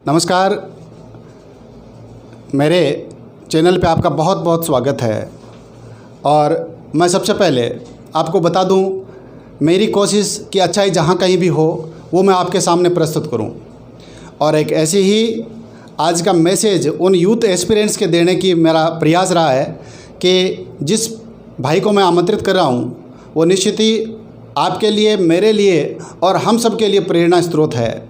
नमस्कार, मेरे चैनल पे आपका बहुत बहुत स्वागत है। और मैं सबसे पहले आपको बता दूं, मेरी कोशिश कि अच्छाई जहां कहीं भी हो वो मैं आपके सामने प्रस्तुत करूं। और एक ऐसी ही आज का मैसेज उन यूथ एस्पिरेंट्स के देने की मेरा प्रयास रहा है कि जिस भाई को मैं आमंत्रित कर रहा हूं वो निश्चित ही आपके लिए, मेरे लिए और हम सब के लिए प्रेरणा स्रोत है।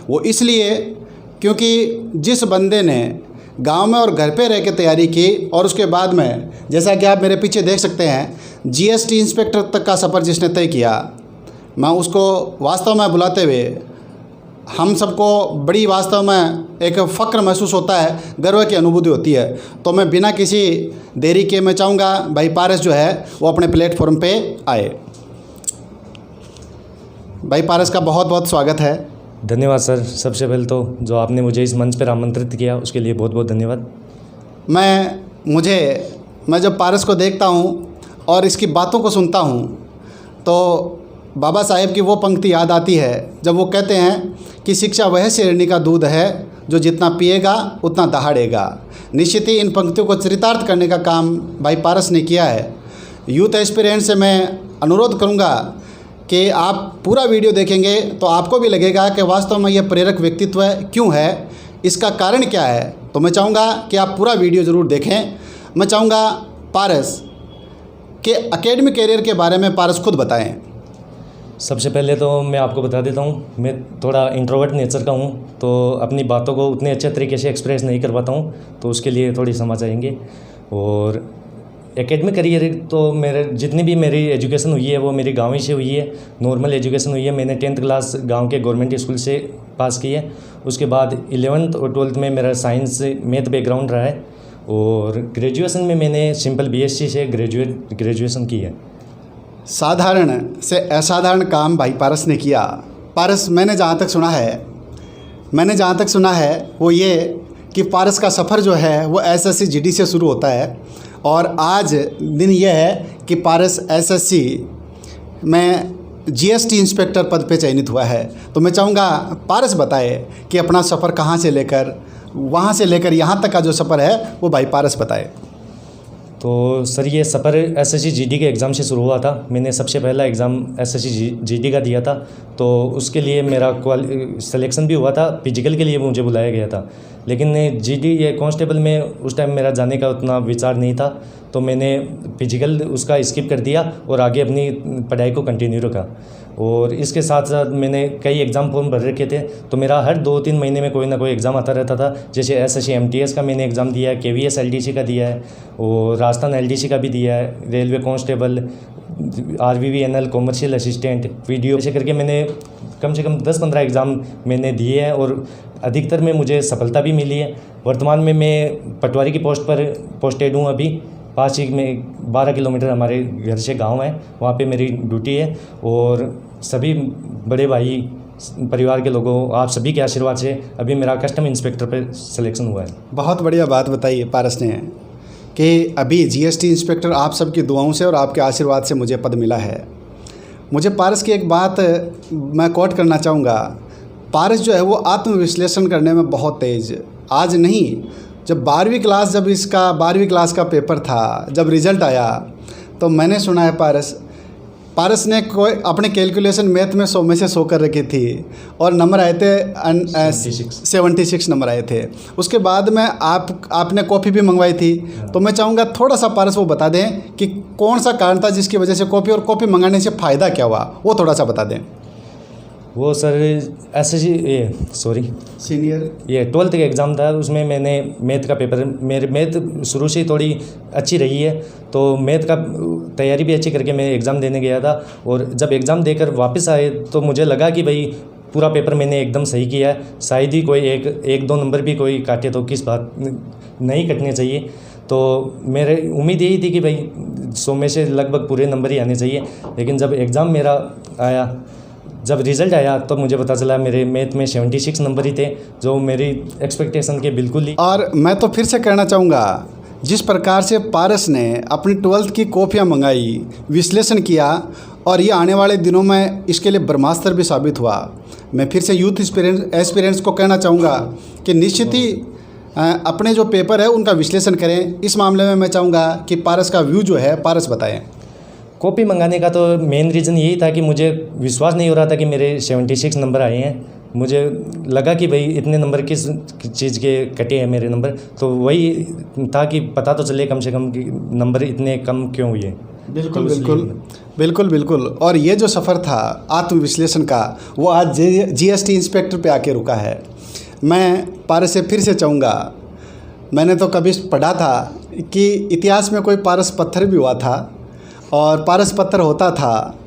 वो इसलिए क्योंकि जिस बंदे ने गांव में और घर पे रह के तैयारी की और उसके बाद में, जैसा कि आप मेरे पीछे देख सकते हैं, जीएसटी इंस्पेक्टर तक का सफ़र जिसने तय किया, मैं उसको वास्तव में बुलाते हुए हम सबको बड़ी वास्तव में एक फ़ख्र महसूस होता है, गर्व की अनुभूति होती है। तो मैं बिना किसी देरी के मैं चाहूँगा भाई पारस जो है वो अपने प्लेटफॉर्म पे आए। भाई पारस का बहुत बहुत स्वागत है। धन्यवाद सर। सबसे पहले तो जो आपने मुझे इस मंच पर आमंत्रित किया उसके लिए बहुत बहुत धन्यवाद। मैं जब पारस को देखता हूँ और इसकी बातों को सुनता हूँ तो बाबा साहेब की वो पंक्ति याद आती है जब वो कहते हैं कि शिक्षा वह शेरनी का दूध है जो जितना पिएगा उतना दहाड़ेगा। निश्चित ही इन पंक्तियों को चरितार्थ करने का काम भाई पारस ने किया है। यूथ एस्पिरेंट से मैं अनुरोध करूँगा कि आप पूरा वीडियो देखेंगे तो आपको भी लगेगा कि वास्तव में यह प्रेरक व्यक्तित्व क्यों है, इसका कारण क्या है। तो मैं चाहूँगा कि आप पूरा वीडियो ज़रूर देखें। मैं चाहूँगा पारस के एकेडमिक कैरियर के बारे में पारस खुद बताएं। सबसे पहले तो मैं आपको बता देता हूँ, मैं थोड़ा इंट्रोवर्ट नेचर का हूँ, तो अपनी बातों को उतने अच्छे तरीके से एक्सप्रेस नहीं कर पाता हूँ, तो उसके लिए थोड़ी समझ आएंगे। और एकेडमिक करियर तो मेरे जितनी भी मेरी एजुकेशन हुई है वो मेरी गाँव ही से हुई है। नॉर्मल एजुकेशन हुई है। मैंने 10th क्लास गांव के गवर्नमेंट स्कूल से पास की है। उसके बाद 11th और 12th में मेरा साइंस मैथ बैकग्राउंड रहा है। और ग्रेजुएशन में मैंने सिंपल बीएससी से ग्रेजुएशन की है। साधारण से असाधारण काम भाई पारस ने किया। पारस, मैंने जहाँ तक सुना है वो ये कि पारस का सफ़र जो है वो एसएससी जीडी से शुरू होता है और आज दिन यह है कि पारस एसएससी में जीएसटी इंस्पेक्टर पद पे चयनित हुआ है। तो मैं चाहूँगा पारस बताए कि अपना सफ़र कहाँ से लेकर वहाँ से लेकर यहाँ तक का जो सफ़र है वो भाई पारस बताए। तो सर ये सफ़र एसएससी जीडी के एग्ज़ाम से शुरू हुआ था। मैंने सबसे पहला एग्ज़ाम एसएससी जीडी का दिया था, तो उसके लिए मेरा सिलेक्शन भी हुआ था। फिजिकल के लिए मुझे बुलाया गया था, लेकिन जीडी ये कांस्टेबल में उस टाइम मेरा जाने का उतना विचार नहीं था, तो मैंने फिजिकल उसका स्किप कर दिया और आगे अपनी पढ़ाई को कंटिन्यू रखा। और इसके साथ साथ मैंने कई एग्ज़ाम फॉर्म भर रखे थे, तो मेरा हर 2-3 महीने में कोई ना कोई एग्ज़ाम आता रहता था। जैसे एसएससी एमटीएस का मैंने एग्ज़ाम दिया है, केवीएस एलडीसी का दिया है और राजस्थान एलडीसी का भी दिया है, railway constable, RVVNL, commercial assistant, video, ऐसे करके मैंने कम से कम 10-15 एग्ज़ाम मैंने दिए हैं और अधिकतर में मुझे सफलता भी मिली है। वर्तमान में मैं पटवारी की पोस्ट पर पोस्टेड हूँ। अभी पास ही में 12 किलोमीटर हमारे घर से गांव है, वहाँ पे मेरी ड्यूटी है। और सभी बड़े भाई, परिवार के लोगों, आप सभी के आशीर्वाद से अभी मेरा कस्टम इंस्पेक्टर पर सिलेक्शन हुआ है। बहुत बढ़िया बात बताई पारस ने कि अभी जीएसटी इंस्पेक्टर आप सबकी दुआओं से और आपके आशीर्वाद से मुझे पद मिला है। मुझे पारस की एक बात मैं कोट करना चाहूँगा। पारस जो है वो आत्मविश्लेषण करने में बहुत तेज़, आज नहीं, जब 12वीं क्लास का पेपर था, जब रिज़ल्ट आया तो मैंने सुना है पारस ने कोई अपने कैलकुलेशन मैथ में 100 में से 100 कर रखी थी और नंबर आए थे 76 नंबर आए थे। उसके बाद में आपने कॉपी भी मंगवाई थी। तो मैं चाहूँगा थोड़ा सा पारस वो बता दें कि कौन सा कारण था जिसकी वजह से कॉपी मंगाने से फ़ायदा क्या हुआ, वो थोड़ा सा बता दें। वो सर सीनियर 12th का एग्ज़ाम था, उसमें मैंने मैथ का पेपर, मेरे मैथ शुरू से ही थोड़ी अच्छी रही है, तो मैथ का तैयारी भी अच्छी करके मैं एग्ज़ाम देने गया था। और जब एग्ज़ाम देकर वापस आए तो मुझे लगा कि भाई पूरा पेपर मैंने एकदम सही किया है, शायद ही कोई एक दो नंबर भी कोई काटे तो किस बात नहीं कटने चाहिए। तो मेरे उम्मीद यही थी कि भाई 100 में से लगभग पूरे नंबर ही आने चाहिए। लेकिन जब एग्ज़ाम मेरा आया, जब रिज़ल्ट आया तो मुझे पता चला मेरे मैथ में 76 नंबर ही थे, जो मेरी एक्सपेक्टेशन के बिल्कुल ही। और मैं तो फिर से कहना चाहूँगा, जिस प्रकार से पारस ने अपनी 12th की कॉपियाँ मंगाई, विश्लेषण किया और ये आने वाले दिनों में इसके लिए ब्रह्मास्त्र भी साबित हुआ। मैं फिर से यूथ एस्पिरेंट्स को कहना चाहूँगा कि निश्चित ही अपने जो पेपर है उनका विश्लेषण करें। इस मामले में मैं चाहूँगा कि पारस का व्यू जो है पारस बताएं। कॉपी मंगाने का तो मेन रीज़न यही था कि मुझे विश्वास नहीं हो रहा था कि मेरे 76 नंबर आए हैं। मुझे लगा कि भाई इतने नंबर किस चीज़ के कटे हैं मेरे नंबर, तो वही था कि पता तो चले कम से कम कि नंबर इतने कम क्यों हुए। बिल्कुल बिल्कुल बिल्कुल बिल्कुल। और ये जो सफ़र था आत्मविश्लेषण का वो आज जीएसटी इंस्पेक्टर पे आके रुका है। मैं पारस से फिर से चाहूँगा, मैंने तो कभी पढ़ा था कि इतिहास में कोई पारस पत्थर भी हुआ था और पारस पत्थर होता था,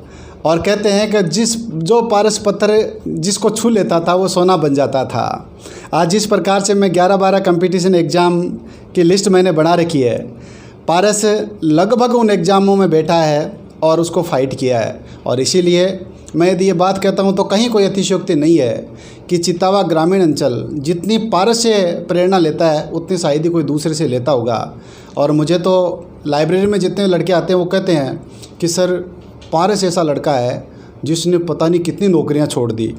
और कहते हैं कि जो पारस पत्थर जिसको छू लेता था वो सोना बन जाता था। आज जिस प्रकार से मैं 11-12 कंपटीशन एग्ज़ाम की लिस्ट मैंने बना रखी है, पारस लगभग उन एग्ज़ामों में बैठा है और उसको फाइट किया है। और इसीलिए मैं यदि ये बात कहता हूँ तो कहीं कोई अतिशयोक्ति नहीं है कि चित्तावा ग्रामीण अंचल जितनी पारस से प्रेरणा लेता है उतनी शायद ही कोई दूसरे से लेता होगा। और मुझे तो लाइब्रेरी में जितने लड़के आते हैं वो कहते हैं कि सर पारस ऐसा लड़का है जिसने पता नहीं कितनी नौकरियां छोड़ दी।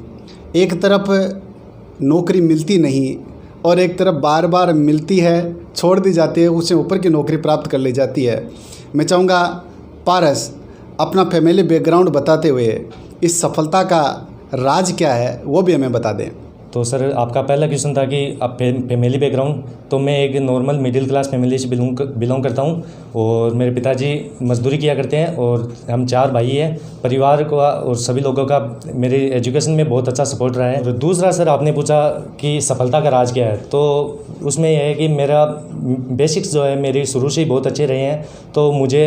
एक तरफ नौकरी मिलती नहीं और एक तरफ बार बार मिलती है, छोड़ दी जाती है, उससे ऊपर की नौकरी प्राप्त कर ली जाती है। मैं चाहूँगा पारस अपना फैमिली बैकग्राउंड बताते हुए इस सफलता का राज क्या है वो भी हमें बता दें। तो सर आपका पहला क्वेश्चन था कि आप फैमिली बैकग्राउंड, तो मैं एक नॉर्मल मिडिल क्लास फैमिली से बिलोंग करता हूँ और मेरे पिताजी मजदूरी किया करते हैं और हम 4 भाई हैं। परिवार को और सभी लोगों का मेरे एजुकेशन में बहुत अच्छा सपोर्ट रहा है। दूसरा सर आपने पूछा कि सफलता का राज क्या है, तो उसमें यह है कि मेरा बेसिक्स जो है मेरे शुरू से ही बहुत अच्छे रहे हैं, तो मुझे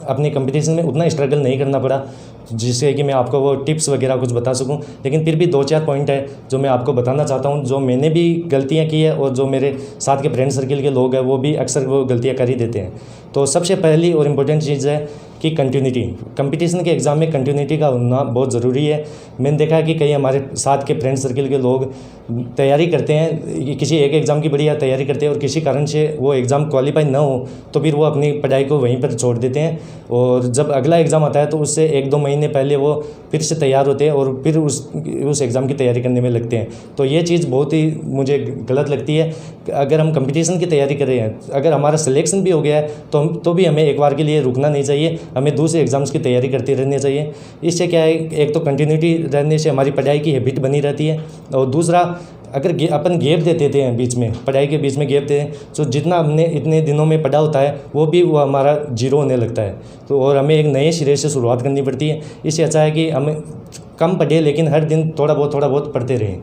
अपने कंपटीशन में उतना स्ट्रगल नहीं करना पड़ा जिससे कि मैं आपको वो टिप्स वगैरह कुछ बता सकूं। लेकिन फिर भी 2-4 पॉइंट है जो मैं आपको बताना चाहता हूं, जो मैंने भी गलतियां की है और जो मेरे साथ के फ्रेंड सर्किल के लोग हैं वो भी अक्सर वो गलतियां कर ही देते हैं। तो सबसे पहली और इम्पोर्टेंट चीज़ है कि कंटिन्यूटी। कंपटीशन के एग्ज़ाम में कंटिन्यूटी का होना बहुत ज़रूरी है। मैंने देखा है कि कई हमारे साथ के फ्रेंड सर्किल के लोग तैयारी करते हैं, किसी एक एग्ज़ाम की बढ़िया तैयारी करते हैं और किसी कारण से वो एग्ज़ाम क्वालिफाई ना हो तो फिर वो अपनी पढ़ाई को वहीं पर छोड़ देते हैं और जब अगला एग्ज़ाम आता है तो उससे 1-2 महीने पहले वो फिर से तैयार होते हैं और फिर उस एग्ज़ाम की तैयारी करने में लगते हैं। तो ये चीज़ बहुत ही मुझे गलत लगती है। अगर हम कंपटीशन की तैयारी कर रहे हैं, अगर हमारा सिलेक्शन भी हो गया है तो भी हमें एक बार के लिए रुकना नहीं चाहिए, हमें दूसरे एग्ज़ाम्स की तैयारी करते रहनी चाहिए। इससे क्या है, एक तो कंटिन्यूटी रहने से हमारी पढ़ाई की हैबिट बनी रहती है और दूसरा अगर अपन गैप दे देते हैं बीच में, पढ़ाई के बीच में गैप देते हैं, तो जितना हमने इतने दिनों में पढ़ा होता है वो हमारा जीरो होने लगता है। तो और हमें एक नए सिरे से शुरुआत करनी पड़ती है। इससे अच्छा है कि हम कम पढ़े लेकिन हर दिन थोड़ा बहुत पढ़ते रहें।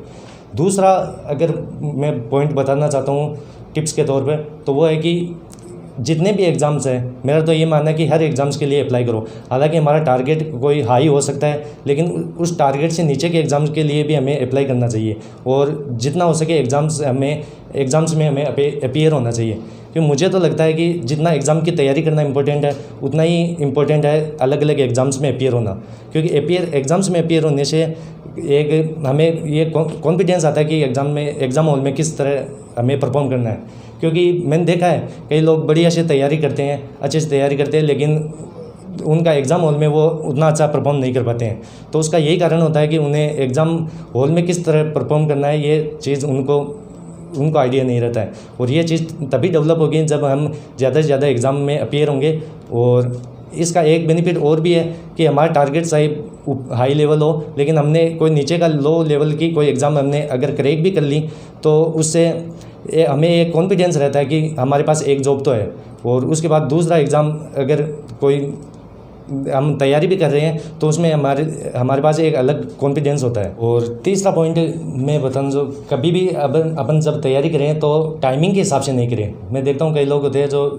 दूसरा अगर मैं पॉइंट बताना चाहता हूँ टिप्स के तौर पर, तो वो है कि जितने भी एग्ज़ाम्स हैं, मेरा तो ये मानना है कि हर एग्ज़ाम्स के लिए अप्लाई करो। हालांकि हमारा टारगेट कोई हाई हो सकता है लेकिन उस टारगेट से नीचे के एग्ज़ाम्स के लिए भी हमें अप्लाई करना चाहिए और जितना हो सके एग्ज़ाम्स में हमें अपीयर होना चाहिए। क्योंकि मुझे तो लगता है कि जितना एग्ज़ाम की तैयारी करना इंपॉर्टेंट है उतना ही इम्पोर्टेंट है अलग अलग एग्ज़ाम्स में अपीयर होना। क्योंकि एग्ज़ाम्स में अपीयर होने से एक हमें ये कॉन्फिडेंस आता है कि एग्ज़ाम हॉल में किस तरह हमें परफॉर्म करना है। क्योंकि मैंने देखा है कई लोग बढ़िया से तैयारी करते हैं, अच्छे से तैयारी करते हैं, लेकिन उनका एग्ज़ाम हॉल में वो उतना अच्छा परफॉर्म नहीं कर पाते हैं। तो उसका यही कारण होता है कि उन्हें एग्ज़ाम हॉल में किस तरह परफॉर्म करना है ये चीज़ उनको आइडिया नहीं रहता है। और ये चीज़ तभी डेवलप होगी जब हम ज़्यादा से ज़्यादा एग्ज़ाम में अपीयर होंगे। और इसका एक बेनिफिट और भी है कि हमारा टारगेट चाहे हाई लेवल हो लेकिन हमने कोई नीचे का लो लेवल की कोई एग्ज़ाम हमने अगर क्रैक भी कर ली तो उससे हमें एक कॉन्फिडेंस रहता है कि हमारे पास एक जॉब तो है। और उसके बाद दूसरा एग्ज़ाम अगर कोई हम तैयारी भी कर रहे हैं तो उसमें हमारे पास एक अलग कॉन्फिडेंस होता है। और तीसरा पॉइंट मैं बताऊँ, जो कभी भी अपन जब तैयारी करें तो टाइमिंग के हिसाब से नहीं करें। मैं देखता हूँ कई लोग होते हैं जो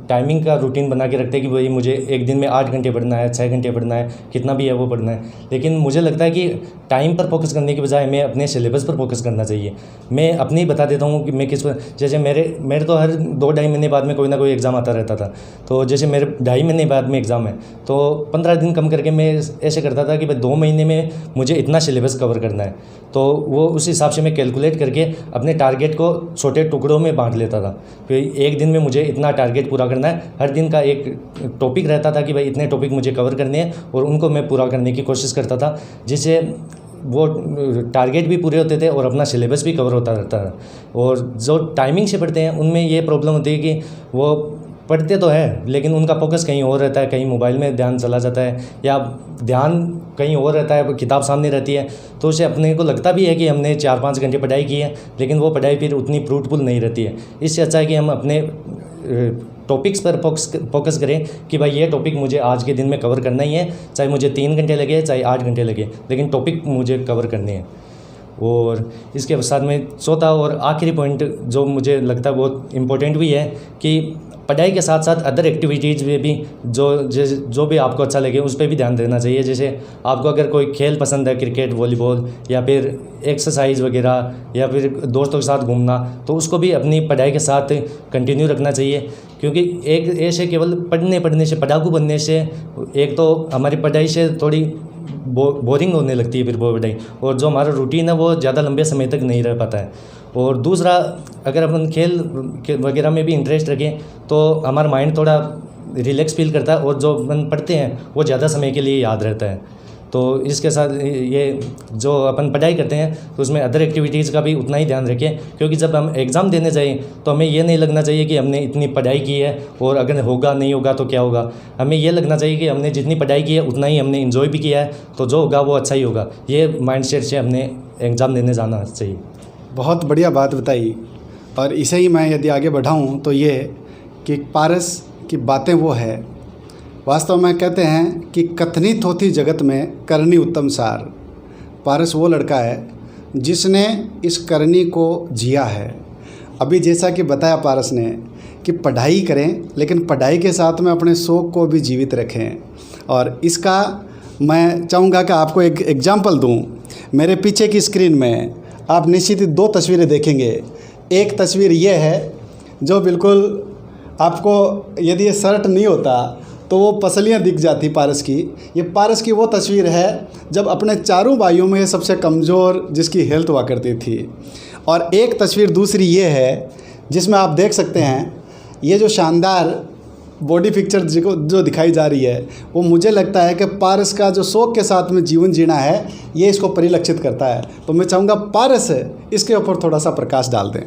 टाइमिंग का रूटीन बना के रखते हैं कि भाई मुझे एक दिन में 8 घंटे पढ़ना है, 6 घंटे पढ़ना है, कितना भी है वो पढ़ना है। लेकिन मुझे लगता है कि टाइम पर फोकस करने के बजाय हमें अपने सिलेबस पर फोकस करना चाहिए। मैं अपनी बता देता हूँ कि मैं जैसे मेरे तो हर 2-2.5 महीने बाद में कोई ना कोई एग्ज़ाम आता रहता था। तो जैसे मेरे 2.5 महीने बाद में एग्ज़ाम है तो 15 दिन कम करके मैं ऐसे करता था कि भाई 2 महीने में मुझे इतना सिलेबस कवर करना है। तो वो उस हिसाब से मैं कैलकुलेट करके अपने टारगेट को छोटे टुकड़ों में बांट लेता था। फिर एक दिन में मुझे इतना टारगेट पूरा करना है, हर दिन का एक टॉपिक रहता था कि भाई इतने टॉपिक मुझे कवर करने हैं और उनको मैं पूरा करने की कोशिश करता था, जिससे वो टारगेट भी पूरे होते थे और अपना सिलेबस भी कवर होता रहता है। और जो टाइमिंग से पढ़ते हैं उनमें ये प्रॉब्लम होती है कि वो पढ़ते तो है लेकिन उनका फोकस कहीं और रहता है, कहीं मोबाइल में ध्यान चला जाता है या ध्यान कहीं और रहता है, किताब सामने रहती है, तो उसे अपने को लगता भी है कि हमने 4-5 घंटे पढ़ाई की है, लेकिन वो पढ़ाई फिर उतनी फ्रूटफुल नहीं रहती है। इससे अच्छा है कि हम अपने टॉपिक्स पर फोकस करें कि भाई ये टॉपिक मुझे आज के दिन में कवर करना ही है, चाहे मुझे 3 घंटे लगे चाहे 8 घंटे लगे, लेकिन टॉपिक मुझे कवर करने हैं। और इसके साथ में चौथा और आखिरी पॉइंट जो मुझे लगता है बहुत इम्पोर्टेंट भी है कि पढ़ाई के साथ साथ अदर एक्टिविटीज़ में भी जो भी आपको अच्छा लगे उस पर भी ध्यान देना चाहिए। जैसे आपको अगर कोई खेल पसंद है, क्रिकेट, वॉलीबॉल या फिर एक्सरसाइज वगैरह या फिर दोस्तों के साथ घूमना, तो उसको भी अपनी पढ़ाई के साथ कंटिन्यू रखना चाहिए। क्योंकि एक ऐसे केवल पढ़ने से, पढ़ाकू बनने से एक तो हमारी पढ़ाई से थोड़ी बोरिंग होने लगती है फिर वो पढ़ाई, और जो हमारा रूटीन है वो ज़्यादा लंबे समय तक नहीं रह पाता है। और दूसरा, अगर अपन खेल वगैरह में भी इंटरेस्ट रखें तो हमारा माइंड थोड़ा रिलैक्स फील करता है और जो अपन पढ़ते हैं वो ज़्यादा समय के लिए याद रहता है। तो इसके साथ ये जो अपन पढ़ाई करते हैं तो उसमें अदर एक्टिविटीज़ का भी उतना ही ध्यान रखें, क्योंकि जब हम एग्ज़ाम देने जाएं तो हमें ये नहीं लगना चाहिए कि हमने इतनी पढ़ाई की है और अगर होगा नहीं होगा तो क्या होगा। हमें ये लगना चाहिए कि हमने जितनी पढ़ाई की है उतना ही हमने इन्जॉय भी किया है, तो जो होगा वो अच्छा ही होगा। ये माइंडसेट से हमने एग्ज़ाम देने जाना चाहिए। बहुत बढ़िया बात बताई। और इसे ही मैं यदि आगे बढ़ाऊँ तो ये कि पारस की बातें वो है, वास्तव में कहते हैं कि कथनी थोथी जगत में करनी उत्तम सार। पारस वो लड़का है जिसने इस करनी को जिया है। अभी जैसा कि बताया पारस ने कि पढ़ाई करें, लेकिन पढ़ाई के साथ में अपने शौक़ को भी जीवित रखें। और इसका मैं चाहूँगा कि आपको एक एग्जाम्पल दूँ। मेरे पीछे की स्क्रीन में आप निश्चित ही 2 तस्वीरें देखेंगे। एक तस्वीर ये है जो बिल्कुल आपको, यदि ये शर्ट नहीं होता तो वो पसलियाँ दिख जाती पारस की। ये पारस की वो तस्वीर है जब अपने चारों भाइयों में ये सबसे कमज़ोर जिसकी हेल्थ हुआ करती थी। और एक तस्वीर दूसरी ये है जिसमें आप देख सकते हैं ये जो शानदार बॉडी पिक्चर जो दिखाई जा रही है, वो मुझे लगता है कि पारस का जो शौक़ के साथ में जीवन जीना है ये इसको परिलक्षित करता है। तो मैं चाहूँगा पारस इसके ऊपर थोड़ा सा प्रकाश डाल दें।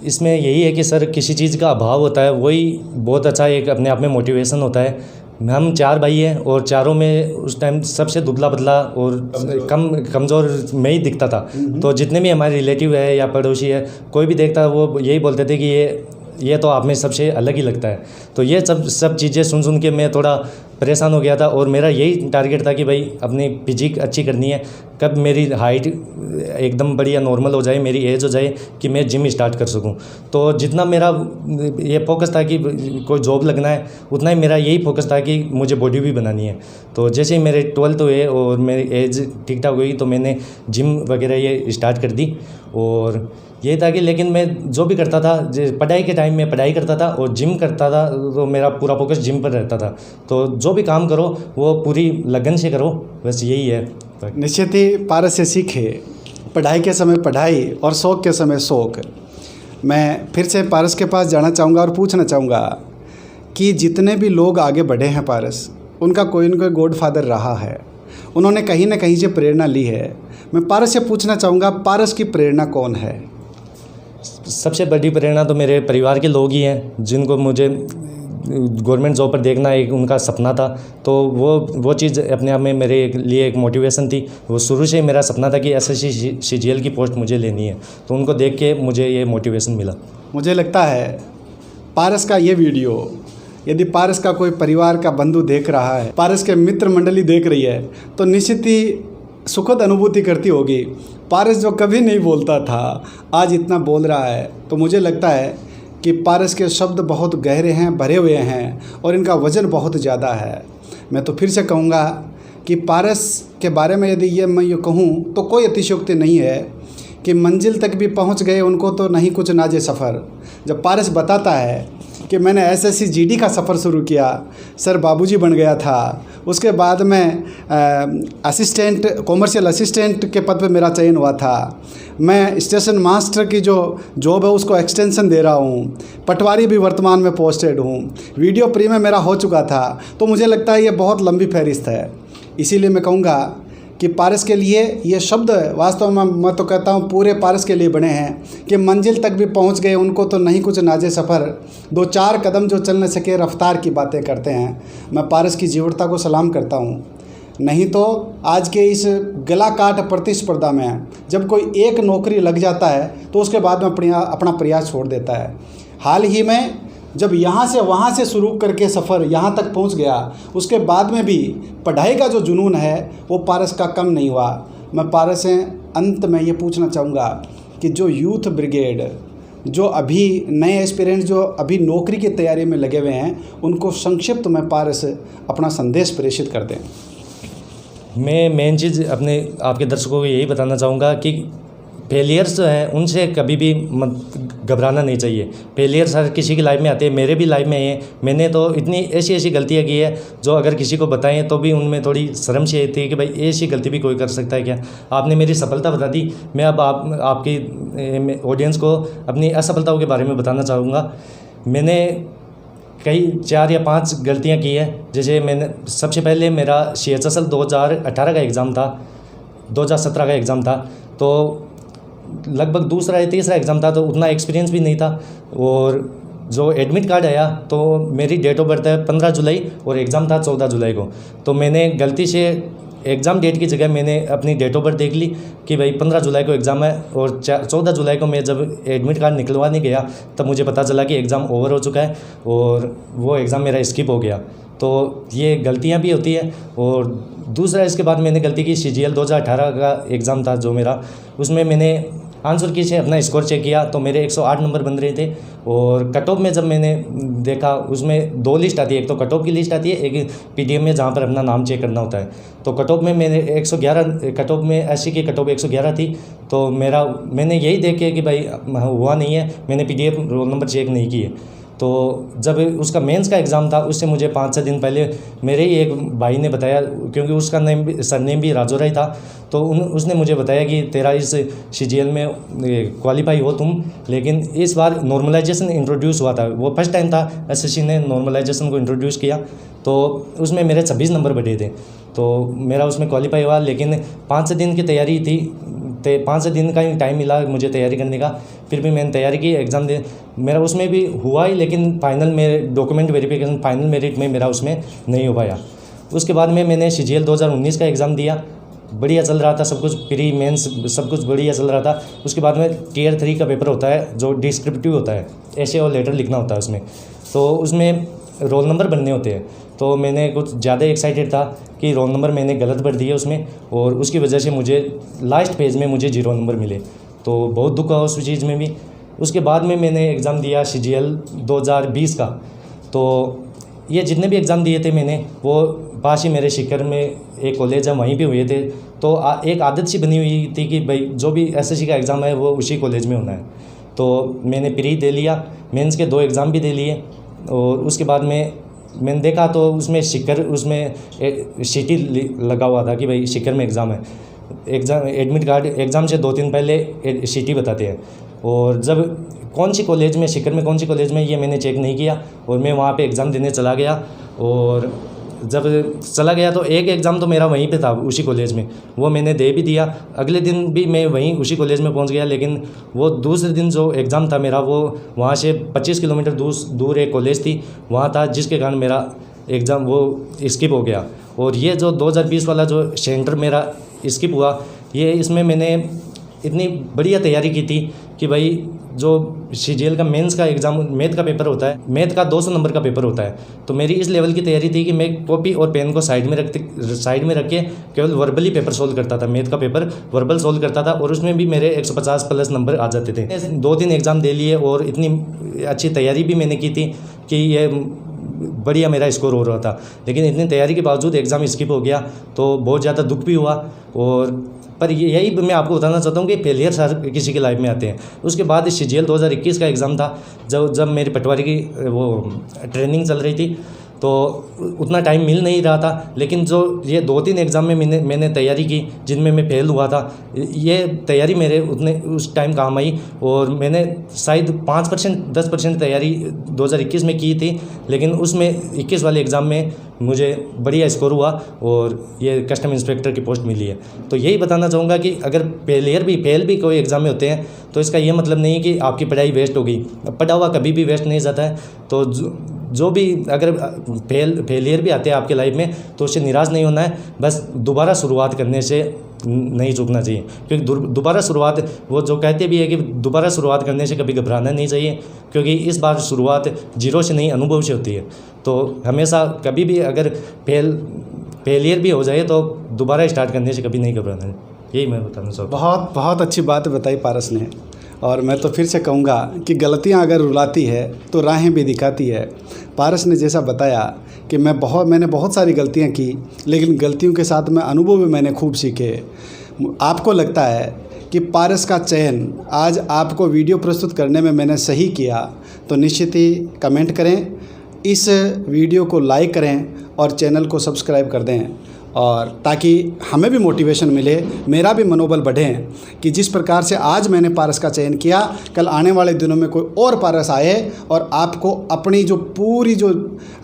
इसमें यही है कि सर किसी चीज़ का अभाव होता है वही बहुत अच्छा एक अपने आप में मोटिवेशन होता है। हम 4 भाई हैं और चारों में उस टाइम सबसे दुबला पतला और कमज़ोर मैं ही दिखता था। तो जितने भी हमारे रिलेटिव है या पड़ोसी है, कोई भी देखता वो यही बोलते थे कि ये तो आप में सबसे अलग ही लगता है। तो ये सब चीज़ें सुन के मैं थोड़ा परेशान हो गया था और मेरा यही टारगेट था कि भाई अपनी फिजिक अच्छी करनी है। कब मेरी हाइट एकदम बढ़िया नॉर्मल हो जाए, मेरी एज हो जाए कि मैं जिम स्टार्ट कर सकूं। तो जितना मेरा ये फोकस था कि कोई जॉब लगना है, उतना ही मेरा यही फोकस था कि मुझे बॉडी भी बनानी है। तो जैसे ही मेरे 12th हुए और मेरी एज ठीक ठाक हुई तो मैंने जिम वगैरह ये स्टार्ट कर दी। और ये था कि लेकिन मैं जो भी करता था, पढ़ाई के टाइम में पढ़ाई करता था और जिम करता था, तो मेरा पूरा फोकस जिम पर रहता था। तो जो भी काम करो वो पूरी लगन से करो, बस यही है। निश्चित ही पारस से सीखे, पढ़ाई के समय पढ़ाई और शौक़ के समय शौक़। मैं फिर से पारस के पास जाना चाहूँगा और पूछना चाहूँगा कि जितने भी लोग आगे बढ़े हैं पारस, उनका कोई न कोई गॉड फादर रहा है, उन्होंने कहीं ना कहीं से प्रेरणा ली है। मैं पारस से पूछना चाहूँगा, पारस की प्रेरणा कौन है? सबसे बड़ी प्रेरणा तो मेरे परिवार के लोग ही हैं, जिनको मुझे गवर्नमेंट जॉब पर देखना एक उनका सपना था। तो वो चीज़ अपने आप में मेरे लिए एक मोटिवेशन थी। वो शुरू से मेरा सपना था कि SSC CGL की पोस्ट मुझे लेनी है, तो उनको देख के मुझे ये मोटिवेशन मिला। मुझे लगता है पारस का ये वीडियो यदि पारस का कोई परिवार का बंधु देख रहा है, पारस के मित्र मंडली देख रही है, तो निश्चित ही सुखद अनुभूति करती होगी। पारस जो कभी नहीं बोलता था आज इतना बोल रहा है। तो मुझे लगता है कि पारस के शब्द बहुत गहरे हैं, भरे हुए हैं और इनका वज़न बहुत ज़्यादा है। मैं तो फिर से कहूँगा कि पारस के बारे में यदि मैं ये कहूँ तो कोई अतिशयोक्ति नहीं है कि मंजिल तक भी पहुँच गए उनको तो नहीं कुछ नाजे सफ़र। जब पारस बताता है कि मैंने SSC GD का सफ़र शुरू किया, सर बाबूजी बन गया था, उसके बाद में असिस्टेंट, कॉमर्शियल असिस्टेंट के पद पे मेरा चयन हुआ था, मैं स्टेशन मास्टर की जो जॉब है उसको एक्सटेंशन दे रहा हूँ, पटवारी भी वर्तमान में पोस्टेड हूँ, वीडियो प्रीमियम मेरा हो चुका था। तो मुझे लगता है ये बहुत लंबी फहरिस्त है। इसीलिए मैं कहूँगा कि पारस के लिए ये शब्द वास्तव में मैं तो कहता हूँ पूरे पारस के लिए बने हैं कि मंजिल तक भी पहुँच गए उनको तो नहीं कुछ नाजे सफ़र, 2-4 कदम जो चल न सके रफ्तार की बातें करते हैं। मैं पारस की जीवटता को सलाम करता हूँ। नहीं तो आज के इस गला काट प्रतिस्पर्धा में जब कोई एक नौकरी लग जाता है तो उसके बाद में अपना प्रयास छोड़ देता है। हाल ही में जब यहाँ से वहाँ से शुरू करके सफ़र यहाँ तक पहुँच गया, उसके बाद में भी पढ़ाई का जो जुनून है वो पारस का कम नहीं हुआ। मैं पारस से अंत में ये पूछना चाहूँगा कि जो यूथ ब्रिगेड, जो अभी नए एस्पिरेंट्स जो अभी नौकरी की तैयारी में लगे हुए हैं, उनको संक्षिप्त में पारस अपना संदेश प्रेषित कर दें। मैं मेन चीज़ अपने आपके दर्शकों को यही बताना चाहूँगा कि फेलियर्स जो हैं उनसे कभी भी मत घबराना नहीं चाहिए। फेलियर्स हर किसी की लाइफ में आते हैं, मेरे भी लाइफ में है। मैंने तो इतनी ऐसी गलतियाँ की है जो अगर किसी को बताएं तो भी उनमें थोड़ी शर्म सी आती है कि भाई ऐसी गलती भी कोई कर सकता है क्या। आपने मेरी सफलता बता दी, मैं अब आपकी ऑडियंस को अपनी असफलताओं के बारे में बताना चाहूँगा। मैंने कई 4 या 5 गलतियां की है। जैसे मैंने सबसे पहले मेरा CHSL 2018 का एग्ज़ाम था, 2017 का एग्ज़ाम था, तो लगभग दूसरा या तीसरा एग्ज़ाम था, तो उतना एक्सपीरियंस भी नहीं था। और जो एडमिट कार्ड आया तो मेरी डेट ऑफ बर्थ है 15 जुलाई और एग्ज़ाम था 14 जुलाई को। तो मैंने गलती से एग्ज़ाम डेट की जगह मैंने अपनी डेट ऑफ बर्थ देख ली कि भाई 15 जुलाई को एग्ज़ाम है, और 14 जुलाई को मैं जब एडमिट कार्ड निकलवाने गया तब मुझे पता चला कि एग्ज़ाम ओवर हो चुका है और वो एग्ज़ाम मेरा स्किप हो गया। तो ये गलतियां भी होती है। और दूसरा इसके बाद मैंने गलती की, CGL 2018 का एग्ज़ाम था जो मेरा, उसमें मैंने आंसर की से अपना स्कोर चेक किया तो मेरे 108 नंबर बन रहे थे। और कट ऑफ में जब मैंने देखा उसमें 2 लिस्ट आती है, एक तो कट ऑफ की लिस्ट आती है, एक PDF में जहाँ पर अपना नाम चेक करना होता है। तो कट ऑफ में मैंने 111, कट ऑफ में SC की कट ऑफ 111 थी। तो मैंने यही देख के कि भाई हुआ नहीं है, मैंने PDF रोल नंबर चेक नहीं किए। तो जब उसका मेंस का एग्ज़ाम था उससे मुझे 5-6 दिन पहले मेरे ही एक भाई ने बताया, क्योंकि उसका सरनेम भी राजौरा ही था, तो उसने मुझे बताया कि तेरा इस CGL में क्वालिफाई हो तुम, लेकिन इस बार नॉर्मलाइजेशन इंट्रोड्यूस हुआ था। वो फर्स्ट टाइम था SSC ने नॉर्मलाइजेशन को इंट्रोड्यूस किया, तो उसमें मेरे 26 नंबर बढ़े थे। तो मेरा उसमें क्वालिफाई हुआ, लेकिन 5 दिन की तैयारी थी, 5 दिन का ही टाइम मिला मुझे तैयारी करने का। फिर भी मैंने तैयारी की, एग्ज़ाम दे, मेरा उसमें भी हुआ ही, लेकिन फाइनल में डॉक्यूमेंट वेरिफिकेशन फाइनल मेरिट में मेरा उसमें नहीं हो पाया। उसके बाद में मैंने CGL 2019 का एग्ज़ाम दिया, बढ़िया चल रहा था सब कुछ, प्री मेंस सब कुछ बढ़िया चल रहा था। उसके बाद में Tier 3 का पेपर होता है जो डिस्क्रिप्टिव होता है, ऐसे और लेटर लिखना होता है उसमें, तो उसमें रोल नंबर बनने होते हैं। तो मैंने कुछ ज़्यादा एक्साइटेड था कि रोल नंबर मैंने गलत भर दिए उसमें, और उसकी वजह से मुझे लास्ट पेज में मुझे 0 नंबर मिले, तो बहुत दुख हुआ उस चीज़ में भी। उसके बाद में मैंने एग्ज़ाम दिया CGL 2020 का। तो ये जितने भी एग्ज़ाम दिए थे मैंने, वो पास ही मेरे शिखर में एक कॉलेज है वहीं पे हुए थे। तो एक आदत सी बनी हुई थी कि भाई जो भी SSC का एग्ज़ाम है वो उसी कॉलेज में होना है। तो मैंने प्री दे लिया, मेंस के 2 एग्ज़ाम भी दे लिए, और उसके बाद में मैंने देखा तो उसमें शिखर, उसमें सिटी लगा हुआ था कि भाई शिखर में एग्ज़ाम है। एग्ज़ाम एडमिट कार्ड एग्ज़ाम से 2 दिन पहले सिटी बताते हैं, और जब कौन सी कॉलेज में, शिखर में कौन सी कॉलेज में, ये मैंने चेक नहीं किया, और मैं वहाँ पे एग्ज़ाम देने चला गया। और जब चला गया तो एक एग्ज़ाम तो मेरा वहीं पे था उसी कॉलेज में, वो मैंने दे भी दिया। अगले दिन भी मैं वहीं उसी कॉलेज में पहुंच गया, लेकिन वो दूसरे दिन जो एग्ज़ाम था मेरा, वो वहाँ से 25 किलोमीटर दूर एक कॉलेज थी वहाँ था, जिसके कारण मेरा एग्ज़ाम वो स्किप हो गया। और ये जो 2020 वाला जो सेंटर मेरा स्किप हुआ, ये इसमें मैंने इतनी बढ़िया तैयारी की थी कि भाई जो CGL का मेंस का एग्ज़ाम मैथ का पेपर होता है, मैथ का 200 नंबर का पेपर होता है, तो मेरी इस लेवल की तैयारी थी कि मैं कॉपी और पेन को साइड में रख के केवल वर्बली पेपर सोल्व करता था, मैथ का पेपर वर्बल सोल्व करता था, और उसमें भी मेरे 150 प्लस नंबर आ जाते थे। 2-3 एग्ज़ाम दे लिए और इतनी अच्छी तैयारी भी मैंने की थी कि ये बढ़िया मेरा स्कोर हो रहा था, लेकिन इतनी तैयारी के बावजूद एग्ज़ाम स्किप हो गया, तो बहुत ज़्यादा दुख भी हुआ। और पर यही मैं आपको बताना चाहता हूँ कि फेलियर्स हर किसी की लाइफ में आते हैं। उसके बाद CGL 2021 का एग्ज़ाम था, जब मेरी पटवारी की वो ट्रेनिंग चल रही थी, तो उतना टाइम मिल नहीं रहा था। लेकिन जो ये 2-3 एग्ज़ाम में मैंने तैयारी की जिनमें मैं फेल हुआ था, ये तैयारी मेरे उतने उस टाइम काम आई। और मैंने शायद 5% 10% तैयारी 2021 में की थी, लेकिन उसमें 21 वाले एग्ज़ाम में मुझे बढ़िया स्कोर हुआ और ये कस्टम इंस्पेक्टर की पोस्ट मिली है। तो यही बताना चाहूँगा कि अगर फेल भी कोई एग्ज़ाम में होते हैं तो इसका ये मतलब नहीं कि आपकी पढ़ाई वेस्ट हो गई। पढ़ा हुआ कभी भी वेस्ट नहीं जाता है। तो जो भी अगर फेलियर भी आते हैं आपके लाइफ में तो उससे निराश नहीं होना है, बस दोबारा शुरुआत करने से नहीं चूकना चाहिए। क्योंकि दोबारा शुरुआत, वो जो कहते भी है कि दोबारा शुरुआत करने से कभी घबराना नहीं चाहिए, क्योंकि इस बार शुरुआत जीरो से नहीं अनुभव से होती है। तो हमेशा कभी भी अगर फेलियर भी हो जाए तो दोबारा स्टार्ट करने से कभी नहीं घबराना है। यही मैं बताना चाहता हूँ। बहुत अच्छी बात बताई पारस ने। और मैं तो फिर से कहूँगा कि गलतियाँ अगर रुलाती है तो राहें भी दिखाती है। पारस ने जैसा बताया कि मैंने बहुत सारी गलतियाँ की, लेकिन गलतियों के साथ में अनुभव भी मैंने खूब सीखे। आपको लगता है कि पारस का चयन आज आपको वीडियो प्रस्तुत करने में मैंने सही किया, तो निश्चित ही कमेंट करें, इस वीडियो को लाइक करें और चैनल को सब्सक्राइब कर दें, और ताकि हमें भी मोटिवेशन मिले, मेरा भी मनोबल बढ़े कि जिस प्रकार से आज मैंने पारस का चयन किया, कल आने वाले दिनों में कोई और पारस आए और आपको अपनी जो पूरी जो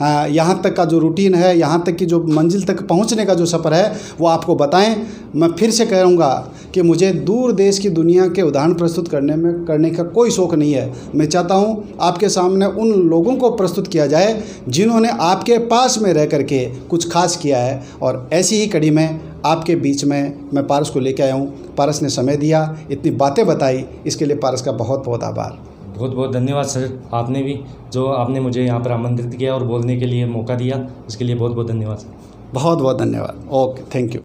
यहाँ तक का जो रूटीन है, यहाँ तक की जो मंजिल तक पहुँचने का जो सफ़र है वो आपको बताएं। मैं फिर से कहूँगा कि मुझे दूर देश की दुनिया के उदाहरण प्रस्तुत करने का कोई शौक़ नहीं है। मैं चाहता हूँ आपके सामने उन लोगों को प्रस्तुत किया जाए जिन्होंने आपके पास में रह करके कुछ खास किया है, और ऐसी ही कड़ी में आपके बीच में मैं पारस को लेकर आया हूँ। पारस ने समय दिया, इतनी बातें बताई, इसके लिए पारस का बहुत बहुत आभार। बहुत बहुत धन्यवाद सर, आपने भी जो आपने मुझे यहाँ पर आमंत्रित किया और बोलने के लिए मौका दिया, इसके लिए बहुत बहुत धन्यवाद सर। बहुत बहुत धन्यवाद। Okay, thank you.